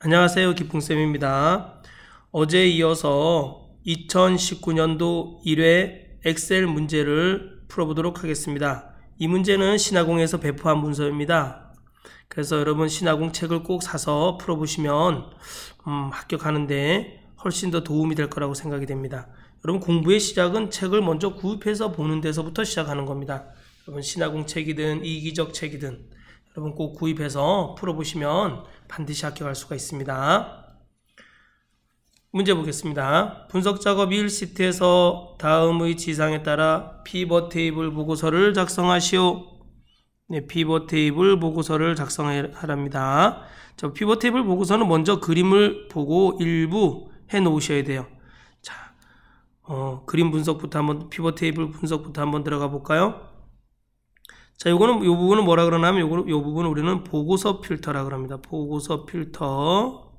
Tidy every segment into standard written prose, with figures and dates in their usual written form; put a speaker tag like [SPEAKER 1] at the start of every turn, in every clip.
[SPEAKER 1] 안녕하세요. 기풍쌤입니다. 어제에 이어서 2019년도 1회 엑셀 문제를 풀어보도록 하겠습니다. 이 문제는 신화공에서 배포한 문서입니다. 그래서 여러분 신화공 책을 꼭 사서 풀어보시면 합격하는데 훨씬 더 도움이 될 거라고 생각이 됩니다. 여러분 공부의 시작은 책을 먼저 구입해서 보는 데서부터 시작하는 겁니다. 여러분 신화공 책이든 이기적 책이든 여러분 꼭 구입해서 풀어보시면 반드시 합격할 수가 있습니다. 문제 보겠습니다. 분석작업 1시트에서 다음의 지상에 따라 피벗 테이블 보고서를 작성하시오. 네, 피벗 테이블 보고서를 작성하랍니다. 자, 피벗 테이블 보고서는 먼저 그림을 보고 일부 해 놓으셔야 돼요. 자, 그림 분석부터 한번, 피벗 테이블 분석부터 한번 들어가 볼까요? 자, 요 부분은 뭐라 그러냐면, 요 부분은 우리는 보고서 필터라 그럽니다. 보고서 필터.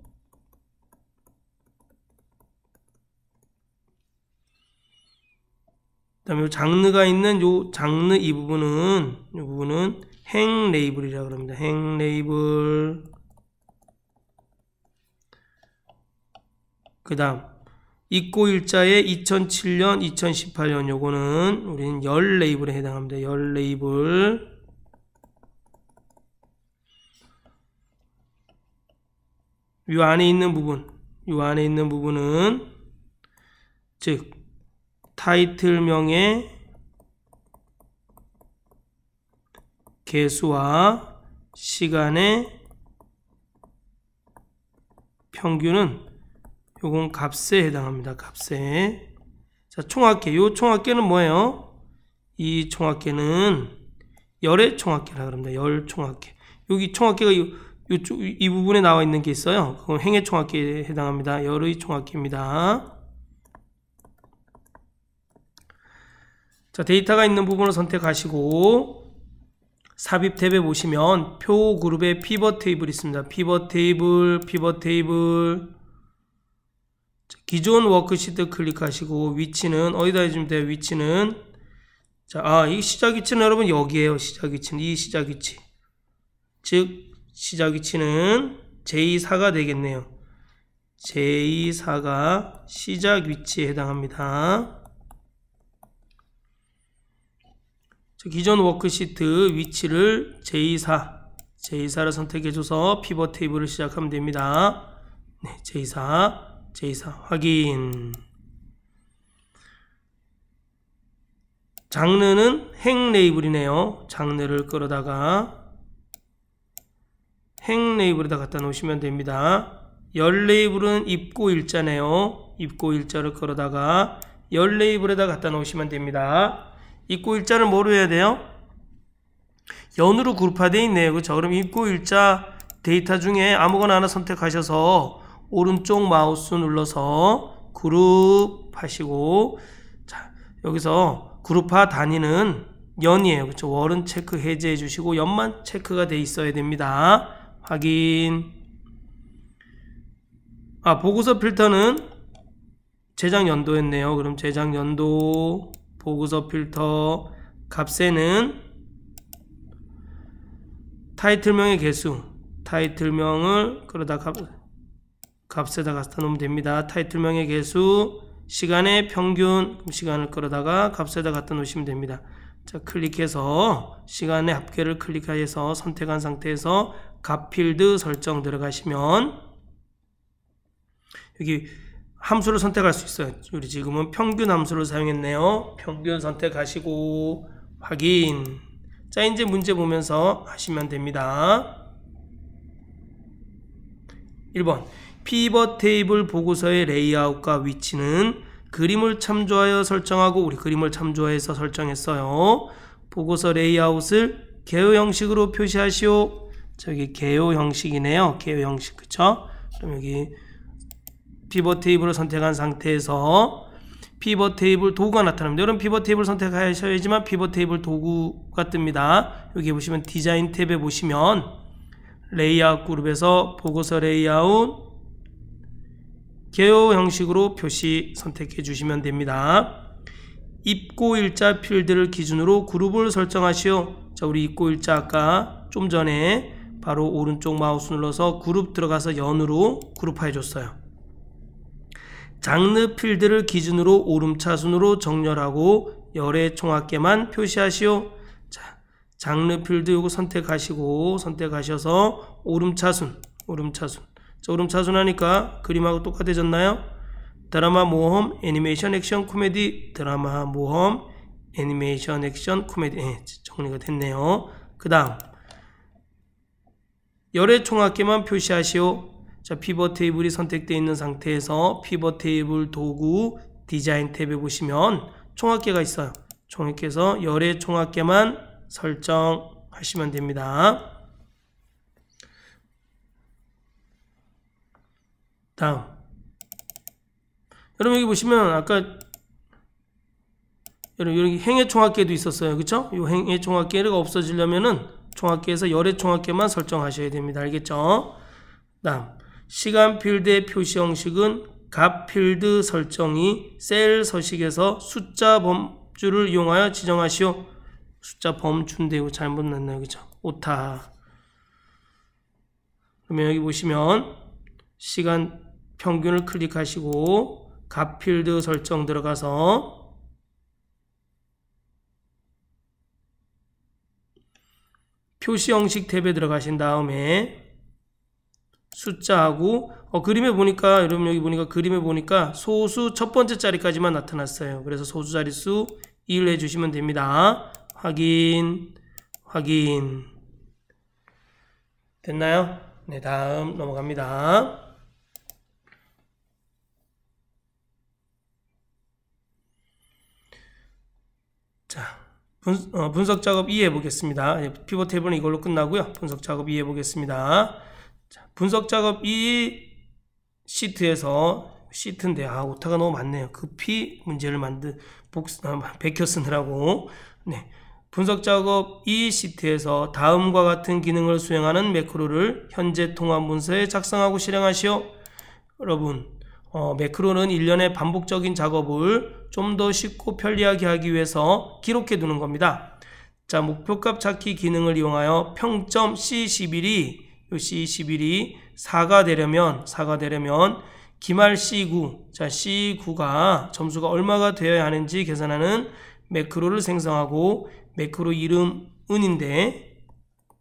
[SPEAKER 1] 그 다음에 요 장르가 있는 요 장르 이 부분은 행 레이블이라 그럽니다. 행 레이블. 그 다음, 있고 일자의 2007년, 2018년 요거는 우리는 열 레이블에 해당합니다. 열 레이블. 요 안에 있는 부분은 즉 타이틀명의 개수와 시간의 평균은 요건 값에 해당합니다. 값에. 자, 총합계. 요 총합계는 뭐예요? 이 총합계는 열의 총합계라 그럽니다. 열 총합계. 여기 총합계가 이 부분에 나와 있는 게 있어요. 그건 행의 총합계에 해당합니다. 열의 총합계입니다. 자, 데이터가 있는 부분을 선택하시고 삽입 탭에 보시면 표 그룹에 피벗 테이블이 있습니다. 피벗 테이블. 기존 워크시트 클릭하시고 위치는 어디다 해주면 돼요? 위치는 자, 이 시작 위치는 여러분 여기에요. 시작 위치는 이 시작 위치. 즉 시작 위치는 j4가 되겠네요. j4가 시작 위치에 해당합니다. 자, 기존 워크시트 위치를 j4를 선택해줘서 피벗 테이블을 시작하면 됩니다. 네, j4 확인. 장르는 행 레이블이네요. 장르를 끌어다가 행 레이블에다 갖다 놓으시면 됩니다. 열 레이블은 입고 일자네요. 입고 일자를 끌어다가 열 레이블에다 갖다 놓으시면 됩니다. 입고 일자를 뭐로 해야 돼요? 연으로 그룹화되어 있네요. 그렇죠? 그럼 입고 일자 데이터 중에 아무거나 하나 선택하셔서 오른쪽 마우스 눌러서 그룹 하시고, 자, 여기서 그룹화 단위는 연이에요. 그렇죠? 월은 체크 해제해 주시고 연만 체크가 돼 있어야 됩니다. 확인. 보고서 필터는 제작 연도였네요. 그럼 제작 연도 보고서 필터 값에는 타이틀명의 개수, 타이틀명을 그러다 값에다 갖다 놓으면 됩니다. 타이틀명의 개수, 시간의 평균, 시간을 끌어다가 값에다 갖다 놓으시면 됩니다. 자, 클릭해서 시간의 합계를 클릭해서 선택한 상태에서 값 필드 설정 들어가시면 여기 함수를 선택할 수 있어요. 우리 지금은 평균 함수를 사용했네요. 평균 선택하시고 확인. 자, 이제 문제 보면서 하시면 됩니다. 1번 피벗 테이블 보고서의 레이아웃과 위치는 그림을 참조하여 설정하고, 우리 그림을 참조해서 설정했어요. 보고서 레이아웃을 개요 형식으로 표시하시오. 저기 개요 형식이네요. 개요 형식. 그쵸? 그럼 여기 피벗 테이블을 선택한 상태에서 피벗 테이블 도구가 나타납니다. 여러분 피벗 테이블 선택하셔야지만 피벗 테이블 도구가 뜹니다. 여기 보시면 디자인 탭에 보시면 레이아웃 그룹에서 보고서 레이아웃 개요 형식으로 표시 선택해 주시면 됩니다. 입고 일자 필드를 기준으로 그룹을 설정하시오. 자, 우리 입고 일자 아까 좀 전에 바로 오른쪽 마우스 눌러서 그룹 들어가서 연으로 그룹화해 줬어요. 장르 필드를 기준으로 오름차순으로 정렬하고 열의 총합계만 표시하시오. 자, 장르 필드 요거 선택하셔서 오름차순. 자, 오름차순 하니까 그림하고 똑같아졌나요? 드라마, 모험, 애니메이션, 액션, 코미디. 드라마, 모험, 애니메이션, 액션, 코미디. 정리가 됐네요. 그 다음 열의 총합계만 표시하시오. 자, 피벗 테이블이 선택되어 있는 상태에서 피벗 테이블 도구 디자인 탭에 보시면 총합계가 있어요. 총합계에서 열의 총합계만 설정하시면 됩니다. 다음 여러분 여기 보시면 아까 여러분 여기 행의 총합계도 있었어요. 그쵸? 이 행의 총합계가 없어지려면은 총합계에서 열의 총합계만 설정하셔야 됩니다. 알겠죠? 다음 시간 필드의 표시 형식은 값 필드 설정이 셀 서식에서 숫자 범주를 이용하여 지정하시오. 숫자 범주인데 잘못 났나요? 그죠? 오타. 그러면 여기 보시면 시간 평균을 클릭하시고 값 필드 설정 들어가서 표시 형식 탭에 들어가신 다음에 숫자하고 그림에 보니까 여러분 여기 보니까 그림에 보니까 소수 첫 번째 자리까지만 나타났어요. 그래서 소수 자릿수 1 해주시면 됩니다. 확인 됐나요? 네, 다음 넘어갑니다. 자, 분석 작업 2 해보겠습니다. 피벗 탭은 이걸로 끝나고요. 분석 작업 2 해보겠습니다. 자, 분석 작업 2 시트에서 시트인데 오타가 너무 많네요. 급히 문제를 베껴 쓰느라고. 네, 분석 작업 2 시트에서 다음과 같은 기능을 수행하는 매크로를 현재 통합 문서에 작성하고 실행하시오. 여러분 매크로는 일련의 반복적인 작업을 좀 더 쉽고 편리하게 하기 위해서 기록해 두는 겁니다. 자, 목표값 찾기 기능을 이용하여 평점 C11이 4가 되려면 기말 C9, 자 C9가 점수가 얼마가 되어야 하는지 계산하는 매크로를 생성하고 매크로 이름 은인데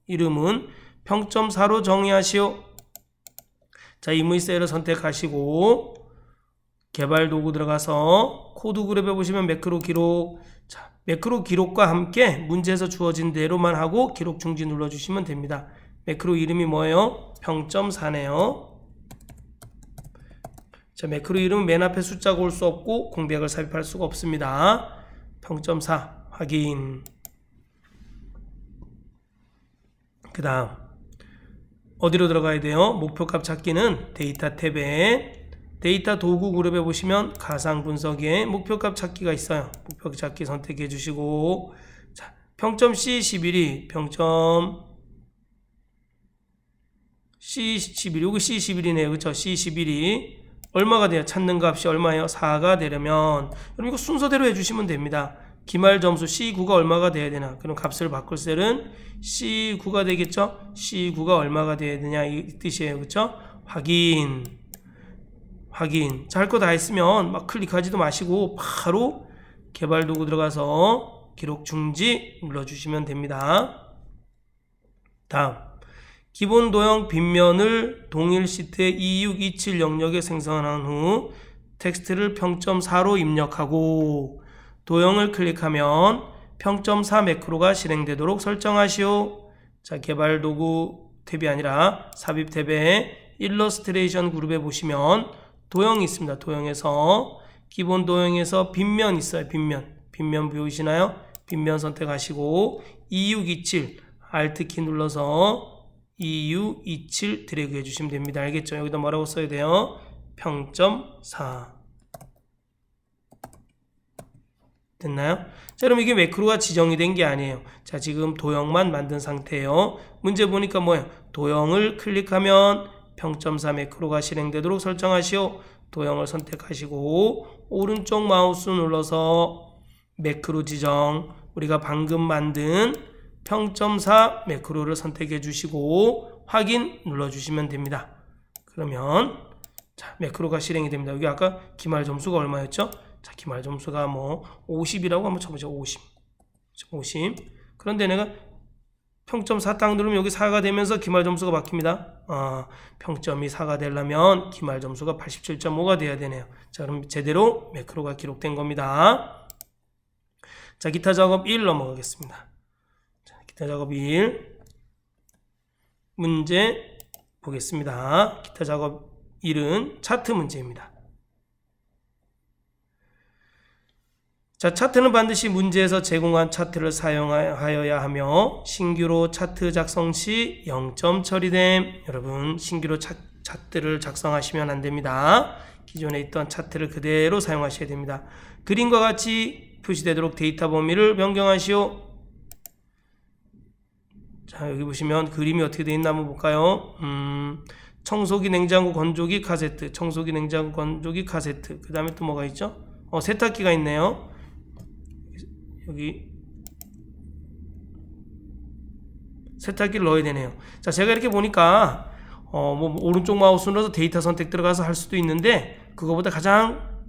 [SPEAKER 1] 이름은 평점 4로 정의하시오. 자, 임의 셀을 선택하시고 개발 도구 들어가서 코드 그룹에 보시면 매크로 기록. 자, 매크로 기록과 함께 문제에서 주어진 대로만 하고 기록 중지 눌러주시면 됩니다. 매크로 이름이 뭐예요? 평점 4네요. 자, 매크로 이름은 맨 앞에 숫자가 올 수 없고 공백을 삽입할 수가 없습니다. 평점 4 확인. 그 다음 어디로 들어가야 돼요? 목표값 찾기는 데이터 탭에 데이터 도구 그룹에 보시면 가상 분석에 목표값 찾기가 있어요. 목표 찾기 선택해 주시고 자, 평점 C11이 평점 C11 여기 C11이네요. 그쵸? C11이 얼마가 돼요? 찾는 값이 얼마예요? 4가 되려면 여러분 이거 순서대로 해주시면 됩니다. 기말 점수 C9가 얼마가 돼야 되나? 그럼 값을 바꿀 셀은 C9가 되겠죠? C9가 얼마가 돼야 되냐 이 뜻이에요. 그쵸? 확인. 자, 할 거 다 했으면 막 클릭하지도 마시고 바로 개발 도구 들어가서 기록 중지 눌러주시면 됩니다. 다음 기본 도형 빗면을 동일 시트의 2627 영역에 생성한 후 텍스트를 평점 4로 입력하고 도형을 클릭하면 평점 4 매크로가 실행되도록 설정하시오. 자, 개발 도구 탭이 아니라 삽입 탭에 일러스트레이션 그룹에 보시면 도형이 있습니다. 도형에서 기본 도형에서 빗면 있어요. 빗면 보이시나요? 빗면 선택하시고 2627 Alt키 눌러서 2627 드래그 해주시면 됩니다. 알겠죠? 여기다 뭐라고 써야 돼요? 평점 4 됐나요? 자, 그럼 이게 매크로가 지정이 된 게 아니에요. 자, 지금 도형만 만든 상태예요. 문제 보니까 뭐예요? 도형을 클릭하면 평점 4 매크로가 실행되도록 설정하시오. 도형을 선택하시고 오른쪽 마우스 눌러서 매크로 지정 우리가 방금 만든 평점 4 매크로를 선택해 주시고 확인 눌러주시면 됩니다. 그러면 자, 매크로가 실행이 됩니다. 여기 아까 기말 점수가 얼마였죠? 자, 기말 점수가 뭐 50이라고 한번 쳐보죠. 50. 그런데 내가 평점 4 딱 누르면 여기 4가 되면서 기말 점수가 바뀝니다. 평점이 4가 되려면 기말 점수가 87.5가 돼야 되네요. 자, 그럼 제대로 매크로가 기록된 겁니다. 자, 기타 작업 1 넘어가겠습니다. 자, 기타 작업 1 문제 보겠습니다. 기타 작업 1은 차트 문제입니다. 자, 차트는 반드시 문제에서 제공한 차트를 사용하여야 하며 신규로 차트 작성 시 0점 처리됨. 여러분, 신규로 차트를 작성하시면 안 됩니다. 기존에 있던 차트를 그대로 사용하셔야 됩니다. 그림과 같이 표시되도록 데이터 범위를 변경하시오. 자, 여기 보시면 그림이 어떻게 되어 있나 한번 볼까요? 청소기, 냉장고, 건조기, 카세트. 청소기, 냉장고, 건조기, 카세트. 그 다음에 또 뭐가 있죠? 세탁기가 있네요. 여기 세탁기를 넣어야 되네요. 자, 제가 이렇게 보니까 뭐 오른쪽 마우스 눌러서 데이터 선택 들어가서 할 수도 있는데 그거보다 가장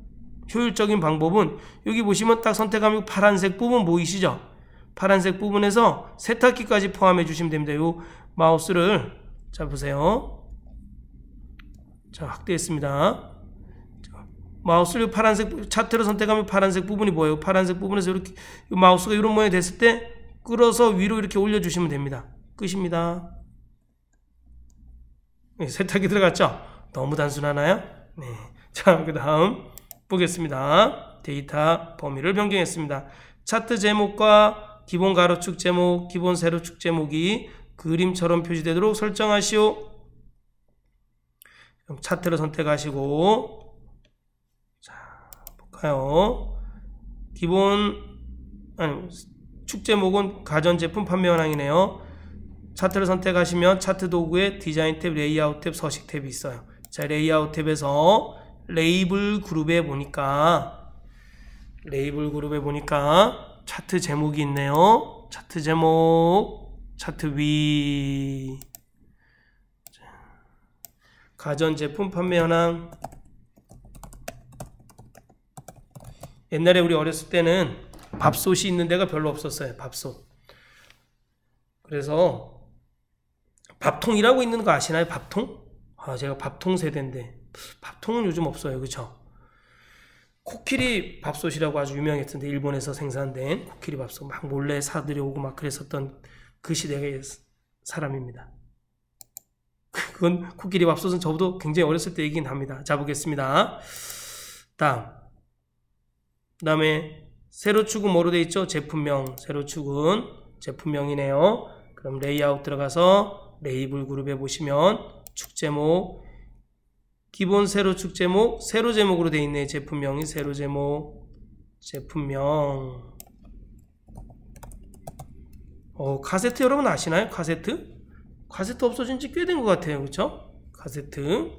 [SPEAKER 1] 효율적인 방법은 여기 보시면 딱 선택하면 파란색 부분 보이시죠? 파란색 부분에서 세탁기까지 포함해 주시면 됩니다. 요 마우스를 자 보세요. 자, 확대했습니다. 마우스를 파란색 차트를 선택하면 파란색 부분이 보여요. 파란색 부분에서 이렇게 마우스가 이런 모양이 됐을 때 끌어서 위로 이렇게 올려주시면 됩니다. 끝입니다. 네, 세탁기 들어갔죠? 너무 단순하나요? 네. 자, 그 다음 보겠습니다. 데이터 범위를 변경했습니다. 차트 제목과 기본 가로축 제목, 기본 세로축 제목이 그림처럼 표시되도록 설정하시오. 그럼 차트를 선택하시고 축 제목은 가전제품 판매 현황이네요. 차트를 선택하시면 차트 도구에 디자인 탭, 레이아웃 탭, 서식 탭이 있어요. 자, 레이아웃 탭에서 레이블 그룹에 보니까 차트 제목이 있네요. 차트 제목, 차트 위, 가전제품 판매 현황. 옛날에 우리 어렸을 때는 밥솥이 있는 데가 별로 없었어요. 밥솥. 그래서 밥통이라고 있는 거 아시나요? 밥통? 제가 밥통 세대인데 밥통은 요즘 없어요. 그쵸? 코끼리 밥솥이라고 아주 유명했던데 일본에서 생산된 코끼리 밥솥 막 몰래 사들여오고 막 그랬었던 그 시대의 사람입니다. 그건 코끼리 밥솥은 저도 굉장히 어렸을 때 얘기긴 합니다. 자, 보겠습니다. 다음에 세로축은 뭐로 되어 있죠? 제품명. 세로축은 제품명이네요. 그럼 레이아웃 들어가서 레이블 그룹에 보시면 축 제목, 기본 세로축 제목, 세로 제목으로 되어 있네. 제품명이 세로 제목, 제품명. 카세트 여러분 아시나요? 카세트? 카세트 없어진 지 꽤 된 것 같아요. 그렇죠? 카세트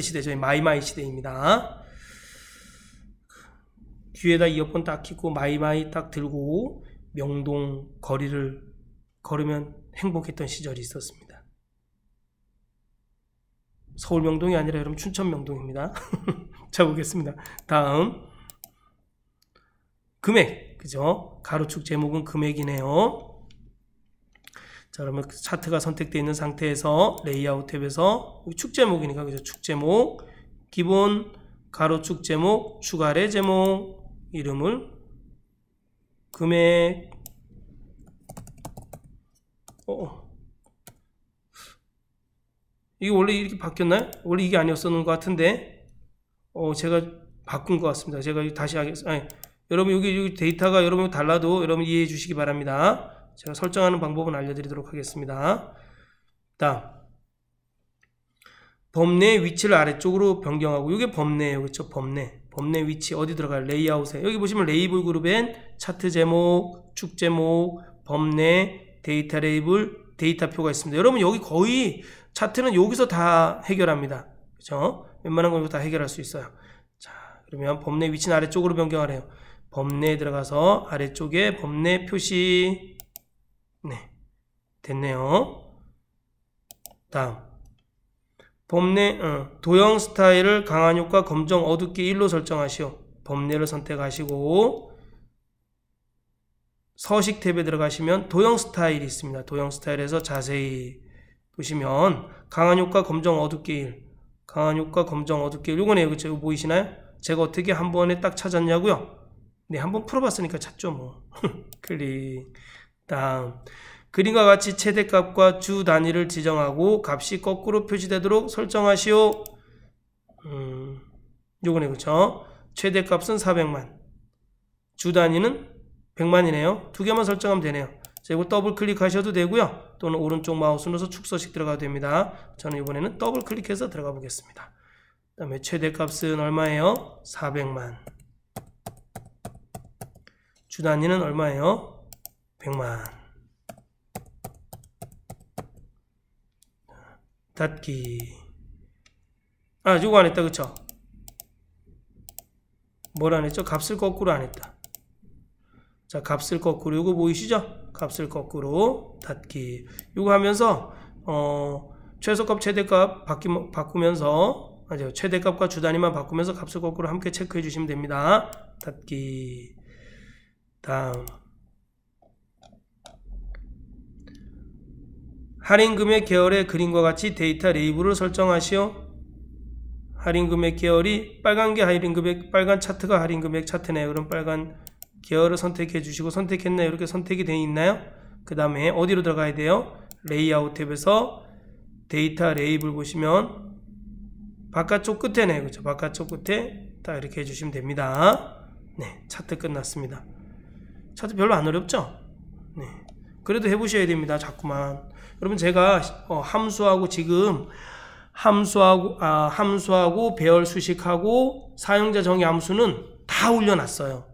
[SPEAKER 1] 시대, 저희 마이마이 시대입니다. 귀에다 이어폰 딱 끼고 마이마이 딱 들고 명동 거리를 걸으면 행복했던 시절이 있었습니다. 서울 명동이 아니라 여러분 춘천 명동입니다. 자, 보겠습니다. 다음 금액, 그죠? 가로축 제목은 금액이네요. 자, 그러면 차트가 선택되어 있는 상태에서 레이아웃 탭에서 축 제목이니까 그죠? 축 제목, 기본 가로축 제목, 축 아래 제목, 이름을 금액 이게 원래 이렇게 바뀌었나요? 원래 이게 아니었었는 것 같은데 제가 바꾼 것 같습니다. 제가 다시 하겠습니다. 여러분 여기 데이터가 여러분 달라도 여러분 이해해 주시기 바랍니다. 제가 설정하는 방법은 알려드리도록 하겠습니다. 다음 범례의 위치를 아래쪽으로 변경하고 이게 범례예요. 그렇죠? 범례 위치 어디 들어가요? 레이아웃에 여기 보시면 레이블 그룹엔 차트 제목, 축 제목, 범례, 데이터 레이블, 데이터표가 있습니다. 여러분 여기 거의 차트는 여기서 다 해결합니다. 그렇죠? 웬만한 건 다 해결할 수 있어요. 자, 그러면 범례 위치는 아래쪽으로 변경하래요. 범례에 들어가서 아래쪽에 범례 표시. 네, 됐네요. 다음 범례 도형 스타일을 강한 효과 검정 어둡게 1로 설정하시오. 범례를 선택하시고 서식 탭에 들어가시면 도형 스타일이 있습니다. 도형 스타일에서 자세히 보시면 강한 효과 검정 어둡게 1, 강한 효과 검정 어둡게 1, 요거네요. 그쵸? 이거 보이시나요? 제가 어떻게 한 번에 딱 찾았냐고요? 네, 한번 풀어봤으니까 찾죠 뭐. 클릭. 다음 그림과 같이 최대값과 주 단위를 지정하고 값이 거꾸로 표시되도록 설정하시오. 요거네. 그쵸? 최대값은 400만, 주 단위는 100만이네요. 두 개만 설정하면 되네요. 자, 이거 더블 클릭하셔도 되고요. 또는 오른쪽 마우스 눌러서 축소식 들어가도 됩니다. 저는 이번에는 더블 클릭해서 들어가 보겠습니다. 그 다음에 최대값은 얼마예요? 400만. 주 단위는 얼마예요? 100만. 닫기. 아, 이거 안 했다. 그쵸? 뭘 안 했죠? 값을 거꾸로 안 했다. 자, 값을 거꾸로. 이거 보이시죠? 값을 거꾸로 닫기. 이거 하면서 최소값 최대값 바꾸면서 맞아요. 최대값과 주단위만 바꾸면서 값을 거꾸로 함께 체크해 주시면 됩니다. 닫기. 다음 할인금액 계열의 그림과 같이 데이터 레이블을 설정하시오. 할인금액 계열이 빨간 게 할인금액, 빨간 차트가 할인금액 차트네요. 그럼 빨간 계열을 선택해 주시고 선택했나요? 이렇게 선택이 되어 있나요? 그 다음에 어디로 들어가야 돼요? 레이아웃 탭에서 데이터 레이블 보시면 바깥쪽 끝에네요. 그렇죠? 바깥쪽 끝에 딱 이렇게 해주시면 됩니다. 네, 차트 끝났습니다. 차트 별로 안 어렵죠? 네, 그래도 해보셔야 됩니다. 자꾸만. 여러분 제가 함수하고 지금 함수하고 배열 수식하고 사용자 정의 함수는 다 올려놨어요.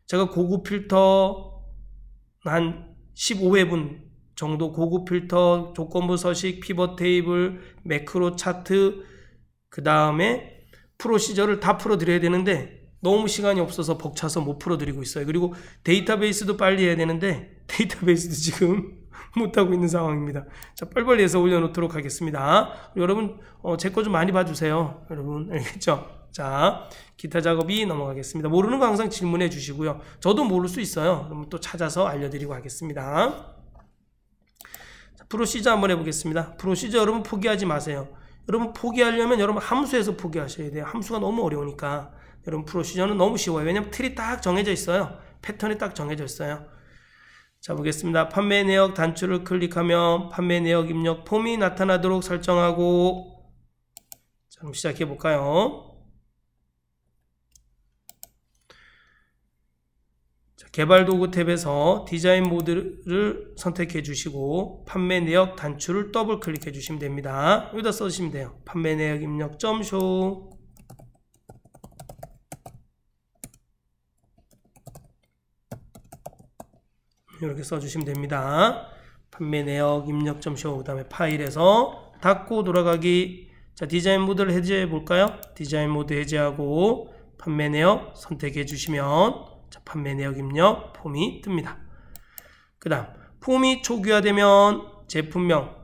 [SPEAKER 1] 제가 고급 필터 한 15회분 정도 고급 필터, 조건부 서식, 피벗 테이블, 매크로 차트, 그 다음에 프로시저를 다 풀어드려야 되는데 너무 시간이 없어서 벅차서 못 풀어드리고 있어요. 그리고 데이터베이스도 빨리 해야 되는데 데이터베이스도 지금 못하고 있는 상황입니다. 자, 빨리빨리 해서 올려놓도록 하겠습니다. 여러분 제 거 좀 많이 봐주세요. 여러분 알겠죠? 자, 기타 작업이 넘어가겠습니다. 모르는 거 항상 질문해 주시고요. 저도 모를 수 있어요. 그러면 또 찾아서 알려드리고 하겠습니다. 자, 프로시저 한번 해보겠습니다. 프로시저 여러분 포기하지 마세요. 여러분 포기하려면 여러분 함수에서 포기하셔야 돼요. 함수가 너무 어려우니까. 여러분 프로시저는 너무 쉬워요. 왜냐면 틀이 딱 정해져 있어요. 패턴이 딱 정해져 있어요. 자, 보겠습니다. 판매 내역 단추를 클릭하면 판매 내역 입력 폼이 나타나도록 설정하고, 자, 그럼 시작해 볼까요? 자, 개발 도구 탭에서 디자인 모드를 선택해 주시고 판매 내역 단추를 더블 클릭해 주시면 됩니다. 여기다 써주시면 돼요. 판매 내역 입력 점쇼. 이렇게 써주시면 됩니다. 판매 내역 입력 점쇼. 그 다음에 파일에서 닫고 돌아가기. 자, 디자인 모드를 해제해 볼까요? 디자인 모드 해제하고 판매 내역 선택해 주시면 자, 판매 내역 입력 폼이 뜹니다. 그 다음 폼이 초기화되면 제품명,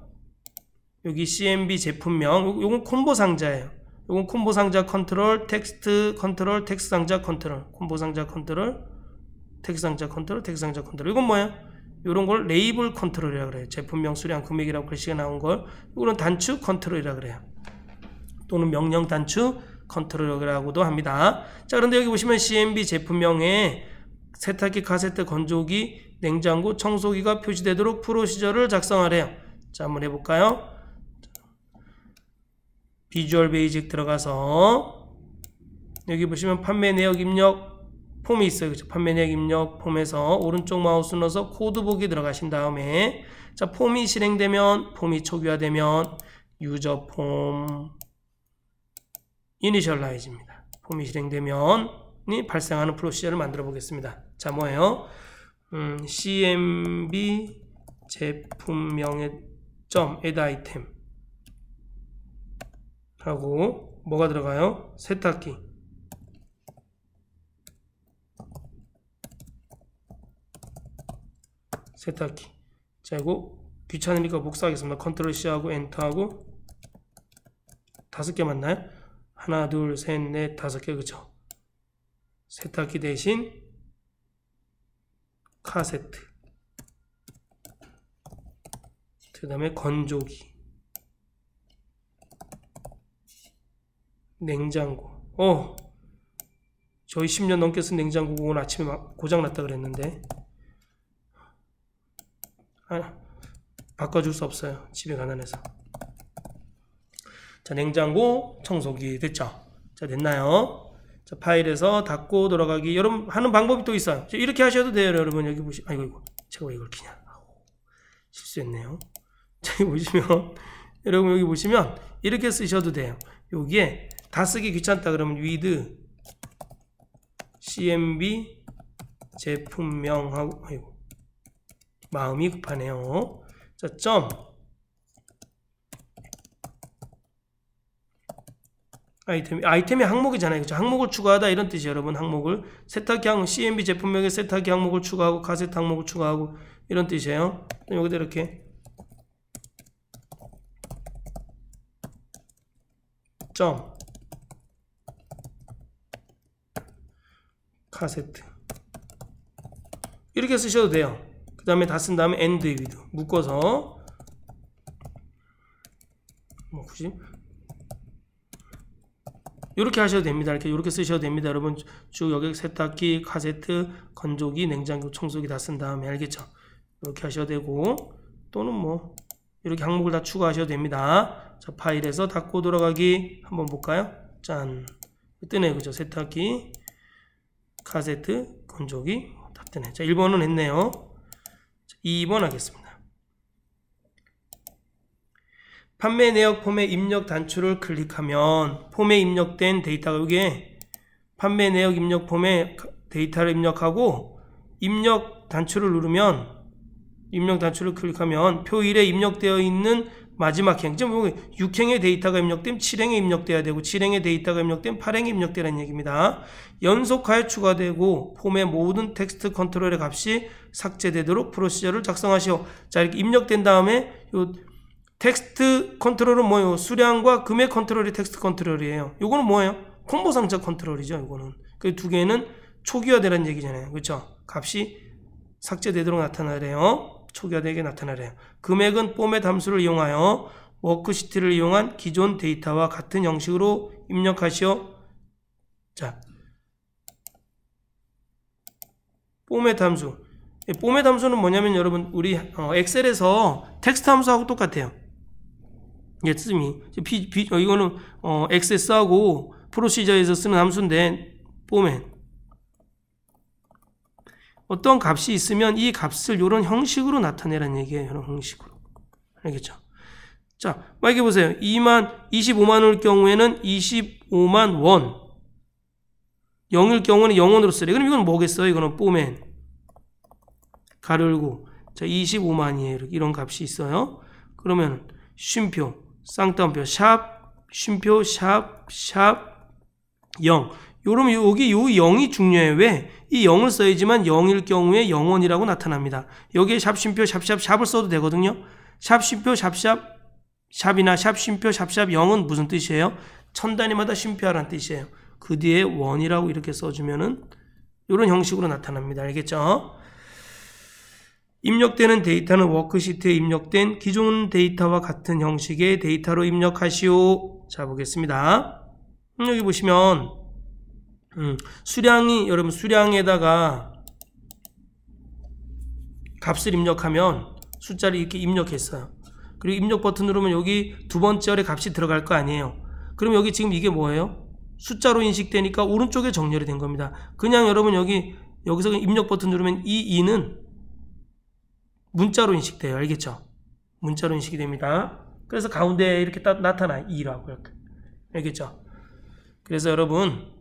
[SPEAKER 1] 여기 CMB 제품명, 요건 콤보 상자예요. 요건 콤보 상자 컨트롤, 텍스트 컨트롤, 텍스트 상자 컨트롤, 콤보 상자 컨트롤, 텍스트 상자 컨트롤, 텍스트 상자 컨트롤. 이건 뭐예요? 요런 걸 레이블 컨트롤이라고 그래요. 제품명, 수량, 금액이라고 글씨가 나온 걸. 이거는 단추 컨트롤이라고 그래요. 또는 명령 단추 컨트롤이라고도 합니다. 자, 그런데 여기 보시면 CMB 제품명에 세탁기, 카세트, 건조기, 냉장고, 청소기가 표시되도록 프로시저를 작성하래요. 자, 한번 해볼까요? 비주얼 베이직 들어가서 여기 보시면 판매 내역 입력 폼이 있어요. 그렇죠? 판매 내역 입력 폼에서 오른쪽 마우스 눌러서 코드 보기 들어가신 다음에 자, 폼이 실행되면, 폼이 초기화되면 유저 폼 이니셜라이즈입니다. 폼이 실행되면 발생하는 프로시저를 만들어 보겠습니다. 자, 뭐예요? CMB 제품명의 점 add item 하고 뭐가 들어가요? 세탁기, 세탁기. 자, 이거 귀찮으니까 복사하겠습니다. 컨트롤 C하고 엔터하고 5개 맞나요? 하나, 둘, 셋, 넷, 5개, 그쵸? 세탁기 대신 카세트, 그 다음에 건조기, 냉장고. 저희 10년 넘게 쓴 냉장고 오늘 아침에 막 고장났다 그랬는데 바꿔줄 수 없어요. 집에 가난해서. 자, 냉장고, 청소기 됐죠? 자, 됐나요? 자, 파일에서 닫고 들어가기. 여러분 하는 방법이 또 있어요. 이렇게 하셔도 돼요. 여러분 여기 보시. 아이고 제가 왜 이걸 키냐? 실수했네요. 자, 여기 보시면 여러분 여기 보시면 이렇게 쓰셔도 돼요. 여기에 다 쓰기 귀찮다 그러면 with cmb 제품명하고 아이고 마음이 급하네요. 자, 점 아이템이 항목이잖아요. 그렇죠? 항목을 추가하다 이런 뜻이에요. 여러분 항목을 세탁기 항목 cmb 제품명에 세탁기 항목을 추가하고 카세트 항목을 추가하고 이런 뜻이에요. 여기다 이렇게 점 카세트 이렇게 쓰셔도 돼요. 그 다음에 다 쓴 다음에 end with 묶어서 굳이 이렇게 하셔도 됩니다. 이렇게 쓰셔도 됩니다. 여러분 쭉 여기 세탁기, 카세트, 건조기, 냉장고, 청소기 다 쓴 다음에 알겠죠? 이렇게 하셔도 되고 또는 뭐 이렇게 항목을 다 추가하셔도 됩니다. 자, 파일에서 닫고 들어가기 한번 볼까요? 짠 뜨네요. 그죠? 세탁기, 카세트, 건조기 다 뜨네. 자, 1번은 했네요. 자, 2번 하겠습니다. 판매 내역 폼의 입력 단추를 클릭하면 폼에 입력된 데이터가 여기에 판매 내역 입력 폼에 데이터를 입력하고 입력 단추를 누르면 입력 단추를 클릭하면 표 1에 입력되어 있는 마지막 행, 지금 6행의 데이터가 입력되면 7행에 입력돼야 되고 7행의 데이터가 입력되면 8행에 입력되라는 얘기입니다. 연속하여 추가되고 폼의 모든 텍스트 컨트롤의 값이 삭제되도록 프로시저를 작성하시오. 자, 이렇게 입력된 다음에 요 텍스트 컨트롤은 뭐예요? 수량과 금액 컨트롤이 텍스트 컨트롤이에요. 요거는 뭐예요? 콤보 상자 컨트롤이죠. 요거는. 그 두 개는 초기화되라는 얘기잖아요. 그렇죠? 값이 삭제되도록 나타나래요. 초기화되게 나타나래요. 금액은 폼의 함수를 이용하여 워크시트를 이용한 기존 데이터와 같은 형식으로 입력하시오. 자, 폼의 함수. 폼의 함수는 뭐냐면 여러분 우리 엑셀에서 텍스트 함수하고 똑같아요. 예씀이 이거는 액세스하고 프로시저에서 쓰는 함수인데 폼에 어떤 값이 있으면 이 값을 이런 형식으로 나타내라는 얘기예요. 이런 형식으로. 알겠죠? 자, 만약에 보세요. 25만 원일 경우에는 25만 원. 0일 경우는 0원으로 쓰래. 그럼 이건 뭐겠어요? 이거는 폼엔 가로 열고 자 25만이에요. 이런 값이 있어요. 그러면 쉼표, 쌍따옴표, 샵, 쉼표, 샵, 0. 요러면 여기 요 0이 중요해요. 왜? 이 0을 써야지만 0일 경우에 0원이라고 나타납니다. 여기에 샵, 쉼표, 샵을 써도 되거든요. 샵, 쉼표, 샵이나 샵, 쉼표, 0은 무슨 뜻이에요? 1000단위마다 쉼표하라는 뜻이에요. 그 뒤에 1이라고 이렇게 써주면은 요런 형식으로 나타납니다. 알겠죠? 입력되는 데이터는 워크시트에 입력된 기존 데이터와 같은 형식의 데이터로 입력하시오. 자, 보겠습니다. 여기 보시면 수량이 여러분 수량에다가 값을 입력하면 숫자를 이렇게 입력했어요. 그리고 입력 버튼 누르면 여기 두 번째 열에 값이 들어갈 거 아니에요. 그럼 여기 지금 이게 뭐예요? 숫자로 인식되니까 오른쪽에 정렬이 된 겁니다. 그냥 여러분 여기서 입력 버튼 누르면 이 2는 문자로 인식돼요. 알겠죠? 문자로 인식이 됩니다. 그래서 가운데에 이렇게 나타나 2라고 이렇게. 알겠죠? 그래서 여러분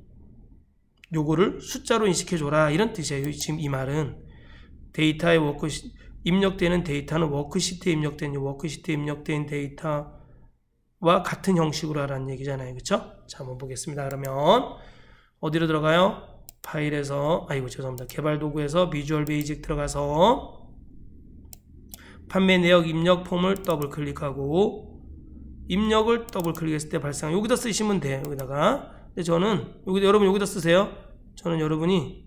[SPEAKER 1] 요거를 숫자로 인식해줘라 이런 뜻이에요. 지금 이 말은 데이터에 입력되는 데이터는 워크시트에 입력된 데이터와 같은 형식으로 하라는 얘기잖아요. 그렇죠? 자, 한번 보겠습니다. 그러면 어디로 들어가요? 파일에서 죄송합니다. 개발 도구에서 비주얼 베이직 들어가서 판매 내역 입력 폼을 더블 클릭하고 입력을 더블 클릭했을 때 발생. 여기다 쓰시면 돼요. 여기다가. 근데 저는 여러분 여기다 쓰세요. 저는 여러분이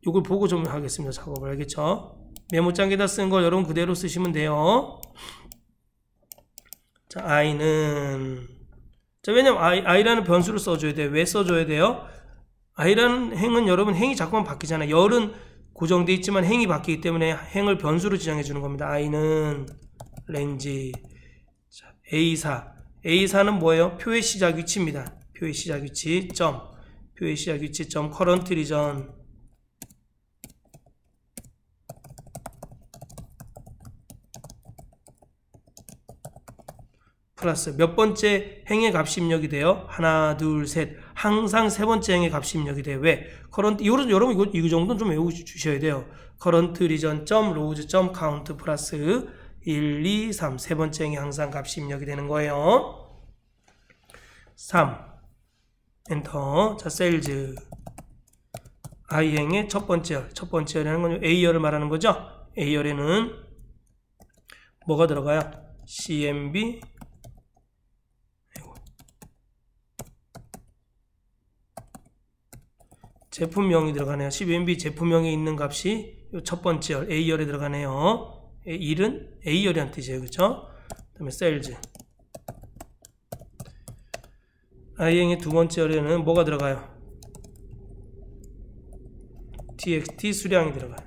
[SPEAKER 1] 이걸 보고 좀 하겠습니다. 작업을. 알겠죠? 메모장에다 쓴 걸 여러분 그대로 쓰시면 돼요. 자, i는 자, 왜냐면 i라는 변수를 써줘야 돼요. 왜 써줘야 돼요? i라는 행은 여러분 행이 자꾸만 바뀌잖아요. 열은 고정되어 있지만 행이 바뀌기 때문에 행을 변수로 지정해 주는 겁니다. i는 렌지. 자, A4는 뭐예요? 표의 시작 위치입니다. 표의 시작 위치 점. 표의 시작 위치 점 current region. 플러스 몇 번째 행의 값이 입력이 돼요? 하나, 둘, 셋. 항상 세 번째 행의 값이 입력이 돼요. 왜? current, 여러분 이거 정도는 좀 외우셔야 돼요. current region 점 rows 점 count 플러스 1, 2, 3. 세 번째 행의 항상 값이 입력이 되는 거예요. 3. 엔터. 자, sales. i행의 첫 번째 열이라는 건 A열을 말하는 거죠. A열에는 뭐가 들어가요? CMB 제품명이 들어가네요. CMB 제품명에 있는 값이 첫 번째 열 A열에 들어가네요. 1은 A열이란 뜻이에요. 그렇죠? 그다음에 sales. i행의 두 번째 열에는 뭐가 들어가요? txt 수량이 들어가요.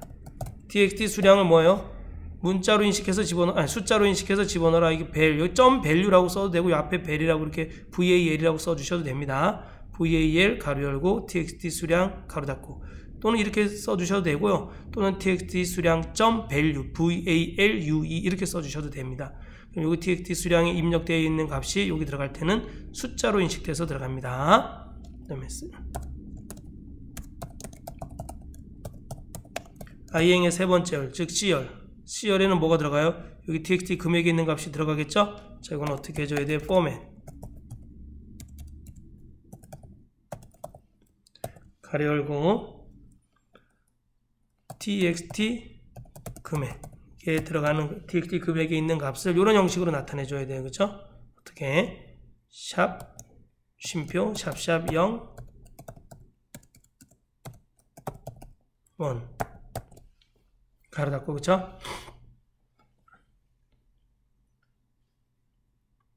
[SPEAKER 1] txt 수량은 뭐예요? 문자로 인식해서 숫자로 인식해서 집어넣어라. 이게 밸류, 점 밸류라고 써도 되고, 이 앞에 밸이라고 이렇게 VAL이라고 써주셔도 됩니다. VAL 가로 열고 txt 수량 가로 닫고, 또는 이렇게 써주셔도 되고요. 또는 txt 수량 점 밸류 VALUE 이렇게 써주셔도 됩니다. 그럼 여기 txt 수량에 입력되어 있는 값이 여기 들어갈 때는 숫자로 인식돼서 들어갑니다. 그다음에 i행의 세 번째 열, 즉 C열에는 뭐가 들어가요? 여기 txt 금액에 있는 값이 들어가겠죠? 자, 이건 어떻게 해줘야 돼요? 포맷 가로 열고 txt 금액에 들어가는 txt 금액에 있는 값을 이런 형식으로 나타내 줘야 돼요. 그렇죠? 어떻게? 샵 쉼표 샵샵 0 1 가로 닫고. 그쵸?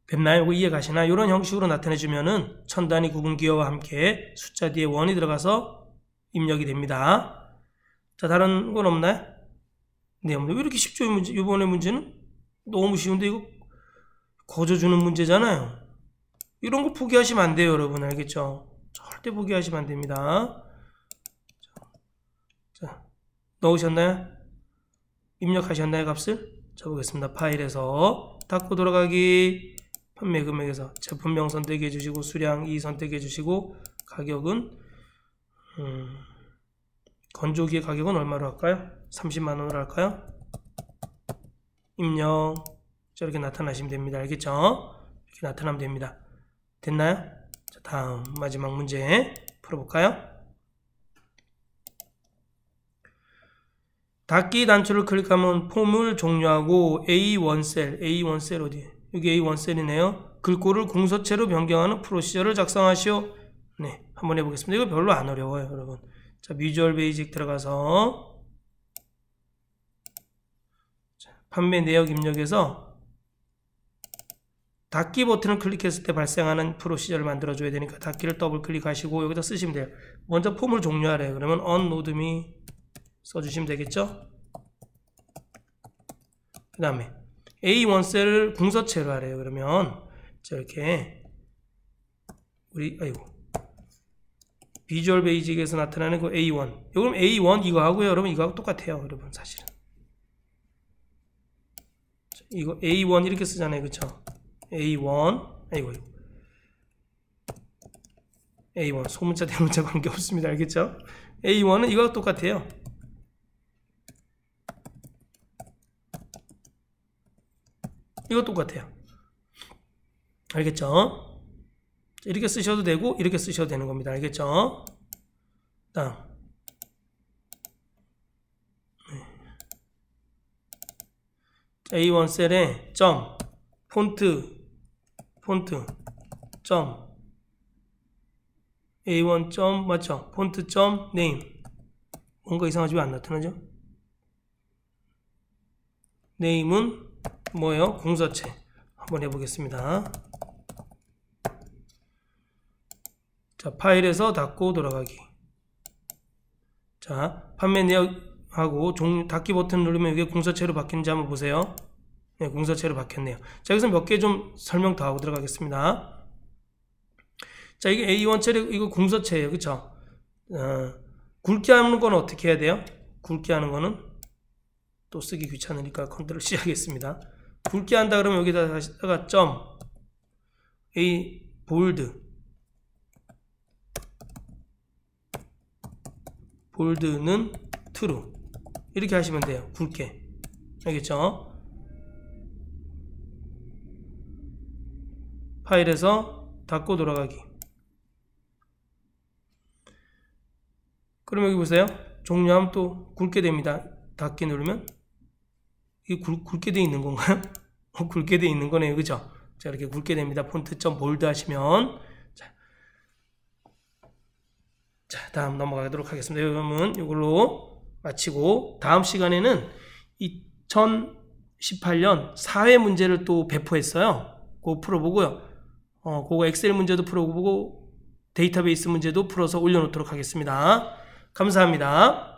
[SPEAKER 1] 됐나요? 이거 이해 가시나? 이런 형식으로 나타내주면은 천 단위 구분 기호와 함께 숫자 뒤에 1이 들어가서 입력이 됩니다. 자, 다른 건 없나요? 네, 없네. 왜 이렇게 쉽죠? 이번에 문제는? 너무 쉬운데 이거 거저주는 문제잖아요. 이런 거 포기하시면 안 돼요, 여러분. 알겠죠? 절대 포기하시면 안 됩니다. 자, 넣으셨나요? 입력하셨나요? 값을? 자, 보겠습니다. 파일에서 닫고 돌아가기, 판매 금액에서 제품명 선택해 주시고 수량 2 선택해 주시고 가격은 건조기의 가격은 얼마로 할까요? 30만원으로 할까요? 입력. 저렇게 나타나시면 됩니다. 알겠죠? 이렇게 나타나면 됩니다. 됐나요? 자, 다음 마지막 문제 풀어볼까요? 닫기 단추를 클릭하면 폼을 종료하고 A1 셀 어디? 여기 A1 셀이네요. 글꼴을 궁서체로 변경하는 프로시저를 작성하시오. 네, 한번 해보겠습니다. 이거 별로 안 어려워요, 여러분. 자, 비주얼 베이직 들어가서 자, 판매 내역 입력에서 닫기 버튼을 클릭했을 때 발생하는 프로시저를 만들어줘야 되니까 닫기를 더블 클릭하시고 여기다 쓰시면 돼요. 먼저 폼을 종료하래요. 그러면 unload me 써주시면 되겠죠? 그 다음에 A1 셀을 궁서체로 하래요. 그러면 저렇게 비주얼 베이직에서 나타나는 그 A1. 그럼 A1 이거 하고요. 여러분 이거하고 똑같아요. 여러분 사실은 이거 A1 이렇게 쓰잖아요. 그쵸? A1 A1 소문자 대문자 관계없습니다. 알겠죠? A1은 이거하고 똑같아요. 이거 똑같아요. 알겠죠? 이렇게 쓰셔도 되고 이렇게 쓰셔도 되는 겁니다. 알겠죠? 다음 A1 셀에 점 폰트 점 A1 점 맞죠? 폰트 점 네임. 뭔가 이상하지 왜 안 나타나죠? 네임은 뭐예요? 공서체. 한번 해보겠습니다. 자, 파일에서 닫고 돌아가기. 자, 판매 내역하고 닫기 버튼 누르면 이게 공서체로 바뀌는지 한번 보세요. 네, 공서체로 바뀌었네요. 자, 여기서 몇 개 좀 설명 더 하고 들어가겠습니다. 자, 이게 A1 처리, 이거 공서체예요. 그쵸? 굵게 하는 건 어떻게 해야 돼요? 굵게 하는 거는 또 쓰기 귀찮으니까 컨트롤 C 하겠습니다. 굵게 한다 그러면 여기다가 점 A 볼드는 true 이렇게 하시면 돼요. 굵게. 알겠죠? 파일에서 닫고 돌아가기. 그럼 여기 보세요. 종료하면 또 굵게 됩니다. 닫기 누르면 이게 굵게 돼 있는 건가요? 굵게 돼 있는 거네요. 그죠? 자, 이렇게 굵게 됩니다. 폰트 점 볼드 하시면 자, 다음 넘어가도록 하겠습니다. 그러면 이걸로 마치고 다음 시간에는 2018년 사회 문제를 또 배포했어요. 그거 풀어보고요. 그거 엑셀 문제도 풀어보고 데이터베이스 문제도 풀어서 올려놓도록 하겠습니다. 감사합니다.